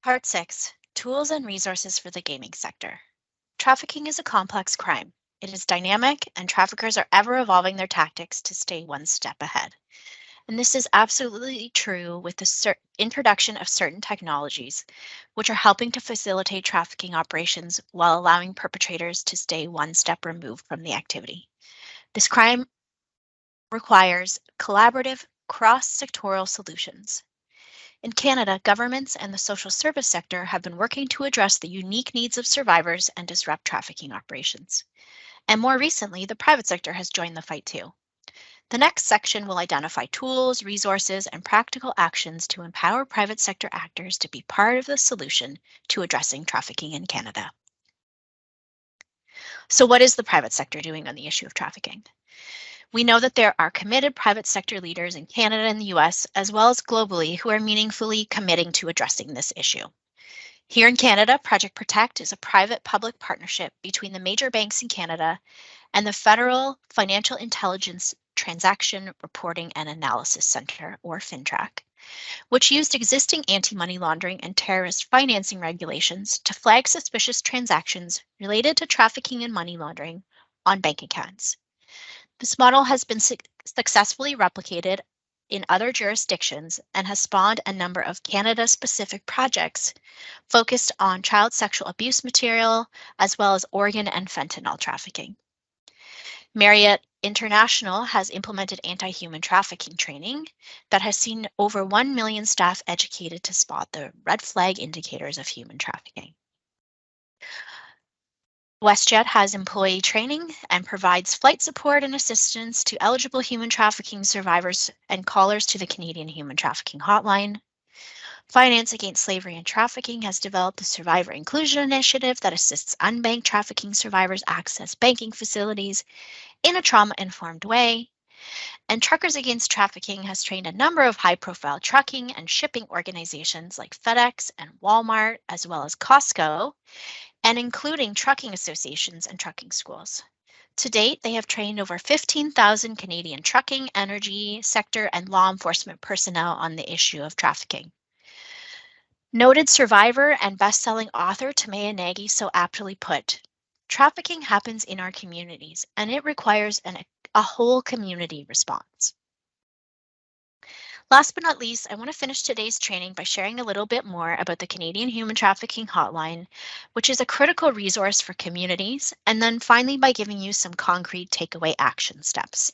Part 6. Tools and Resources for the Gaming Sector. Trafficking is a complex crime. It is dynamic, and traffickers are ever evolving their tactics to stay one step ahead. And this is absolutely true with the introduction of certain technologies, which are helping to facilitate trafficking operations while allowing perpetrators to stay one step removed from the activity. This crime requires collaborative, cross-sectoral solutions. In Canada, governments and the social service sector have been working to address the unique needs of survivors and disrupt trafficking operations. And more recently, the private sector has joined the fight too. The next section will identify tools, resources, and practical actions to empower private sector actors to be part of the solution to addressing trafficking in Canada. So what is the private sector doing on the issue of trafficking? We know that there are committed private sector leaders in Canada and the US, as well as globally, who are meaningfully committing to addressing this issue. Here in Canada, Project Protect is a private-public partnership between the major banks in Canada and the Federal Financial Intelligence Transaction Reporting and Analysis Center, or FINTRAC, which used existing anti-money laundering and terrorist financing regulations to flag suspicious transactions related to trafficking and money laundering on bank accounts. This model has been successfully replicated in other jurisdictions and has spawned a number of Canada-specific projects focused on child sexual abuse material, as well as organ and fentanyl trafficking. Marriott International has implemented anti-human trafficking training that has seen over 1 million staff educated to spot the red flag indicators of human trafficking. WestJet has employee training and provides flight support and assistance to eligible human trafficking survivors and callers to the Canadian Human Trafficking Hotline. Finance Against Slavery and Trafficking has developed a survivor inclusion initiative that assists unbanked trafficking survivors access banking facilities in a trauma-informed way. And Truckers Against Trafficking has trained a number of high-profile trucking and shipping organizations like FedEx and Walmart, as well as Costco, and including trucking associations and trucking schools. To date, they have trained over 15,000 Canadian trucking, energy sector, and law enforcement personnel on the issue of trafficking. Noted survivor and best-selling author Tamaya Nagy so aptly put, trafficking happens in our communities, and it requires a whole community response. Last but not least, I want to finish today's training by sharing a little bit more about the Canadian Human Trafficking Hotline, which is a critical resource for communities, and then finally by giving you some concrete takeaway action steps.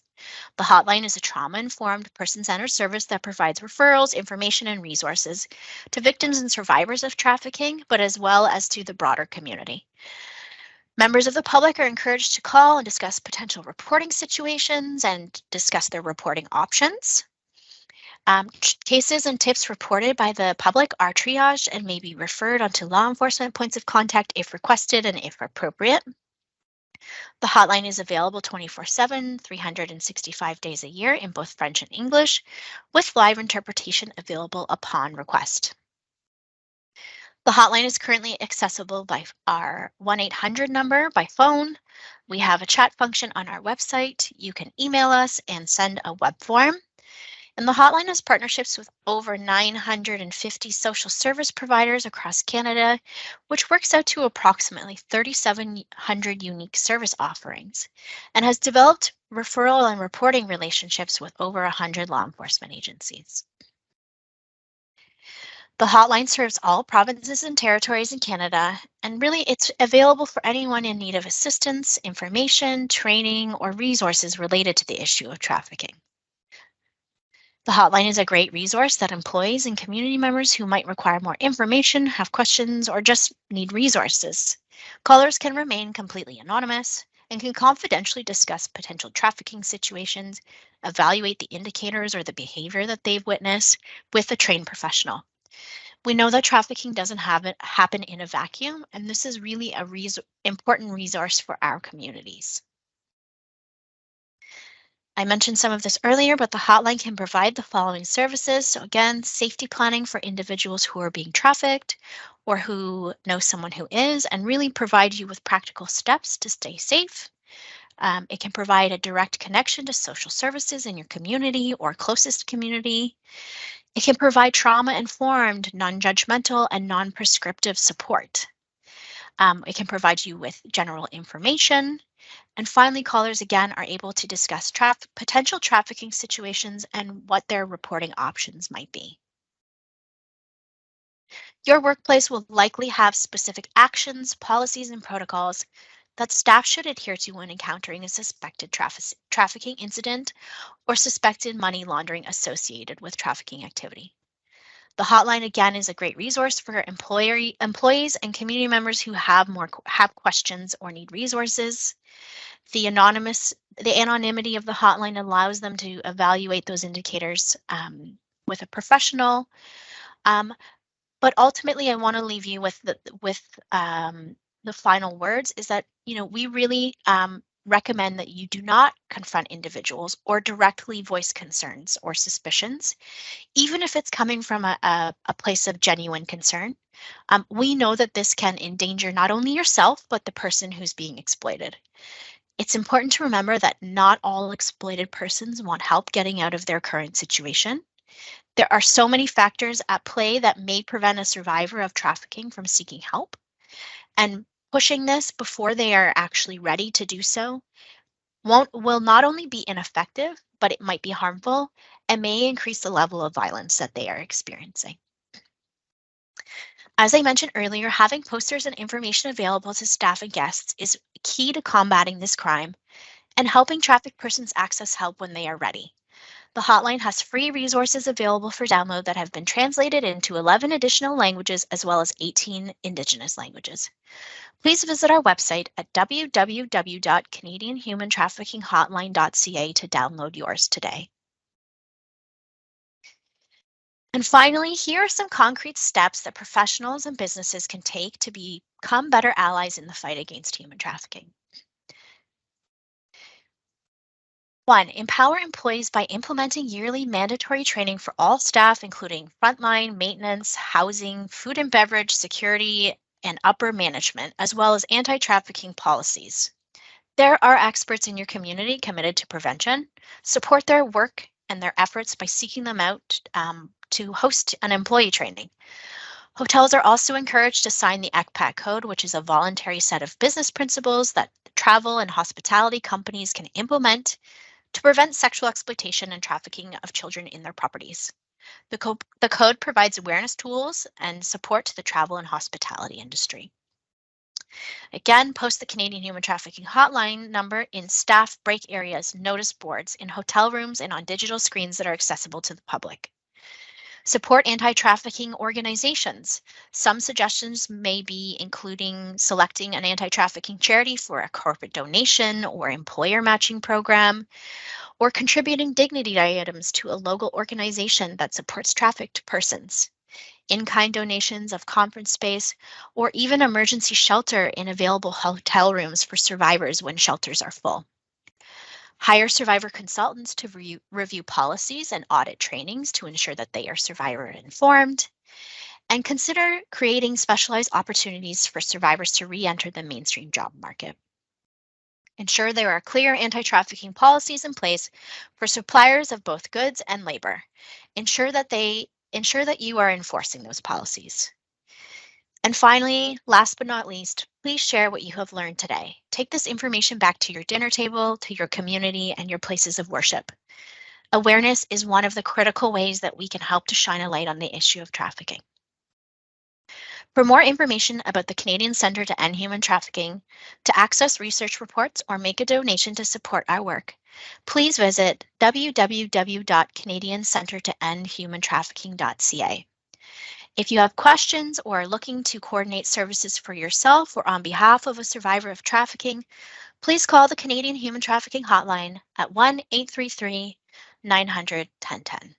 The hotline is a trauma-informed, person-centered service that provides referrals, information, and resources to victims and survivors of trafficking, but as well as to the broader community. Members of the public are encouraged to call and discuss potential reporting situations and discuss their reporting options. Cases and tips reported by the public are triaged and may be referred onto law enforcement points of contact if requested and if appropriate. The hotline is available 24/7, 365 days a year in both French and English, with live interpretation available upon request. The hotline is currently accessible by our 1-800 number by phone. We have a chat function on our website. You can email us and send a web form. And the hotline has partnerships with over 950 social service providers across Canada, which works out to approximately 3,700 unique service offerings, and has developed referral and reporting relationships with over 100 law enforcement agencies. The hotline serves all provinces and territories in Canada, and really it's available for anyone in need of assistance, information, training, or resources related to the issue of trafficking. The hotline is a great resource that employees and community members who might require more information, have questions, or just need resources. Callers can remain completely anonymous and can confidentially discuss potential trafficking situations, evaluate the indicators or the behavior that they've witnessed with a trained professional. We know that trafficking doesn't happen in a vacuum, and this is really a important resource for our communities. I mentioned some of this earlier, but the hotline can provide the following services. So again, safety planning for individuals who are being trafficked or who know someone who is, and really provide you with practical steps to stay safe. It can provide a direct connection to social services in your community or closest community. It can provide trauma-informed, non-judgmental, and non-prescriptive support. It can provide you with general information. And finally, callers again are able to discuss potential trafficking situations and what their reporting options might be. Your workplace will likely have specific actions, policies, and protocols that staff should adhere to when encountering a suspected trafficking incident or suspected money laundering associated with trafficking activity. The hotline again is a great resource for employees and community members who have questions or need resources. The anonymity of the hotline allows them to evaluate those indicators with a professional. Um, but ultimately, I want to leave you with the final words is that we really recommend that you do not confront individuals or directly voice concerns or suspicions, even if it's coming from a place of genuine concern. We know that this can endanger not only yourself, but the person who's being exploited. It's important to remember that not all exploited persons want help getting out of their current situation. There are so many factors at play that may prevent a survivor of trafficking from seeking help, and pushing this before they are actually ready to do so will not only be ineffective, but it might be harmful and may increase the level of violence that they are experiencing. As I mentioned earlier, having posters and information available to staff and guests is key to combating this crime and helping trafficked persons access help when they are ready. The hotline has free resources available for download that have been translated into 11 additional languages as well as 18 Indigenous languages. Please visit our website at www.canadianhumantraffickinghotline.ca to download yours today. And finally, here are some concrete steps that professionals and businesses can take to become better allies in the fight against human trafficking. 1, empower employees by implementing yearly mandatory training for all staff, including frontline, maintenance, housing, food and beverage, security, and upper management, as well as anti-trafficking policies. There are experts in your community committed to prevention. Support their work and their efforts by seeking them out to host an employee training. Hotels are also encouraged to sign the ECPAT code, which is a voluntary set of business principles that travel and hospitality companies can implement to prevent sexual exploitation and trafficking of children in their properties. The code provides awareness tools and support to the travel and hospitality industry. Again, post the Canadian Human Trafficking Hotline number in staff break areas, notice boards, in hotel rooms, and on digital screens that are accessible to the public. Support anti-trafficking organizations. Some suggestions may be including selecting an anti-trafficking charity for a corporate donation or employer matching program, or contributing dignity items to a local organization that supports trafficked persons. In-kind donations of conference space, or even emergency shelter in available hotel rooms for survivors when shelters are full. Hire survivor consultants to review policies and audit trainings to ensure that they are survivor informed. And consider creating specialized opportunities for survivors to re-enter the mainstream job market. Ensure there are clear anti-trafficking policies in place for suppliers of both goods and labor. Ensure that you are enforcing those policies. And finally, last but not least, please share what you have learned today. Take this information back to your dinner table, to your community, and your places of worship. Awareness is one of the critical ways that we can help to shine a light on the issue of trafficking. For more information about the Canadian Centre to End Human Trafficking, to access research reports or make a donation to support our work, please visit www.canadiancentretoendhumantrafficking.ca. If you have questions or are looking to coordinate services for yourself or on behalf of a survivor of trafficking, please call the Canadian Human Trafficking Hotline at 1-833-900-1010.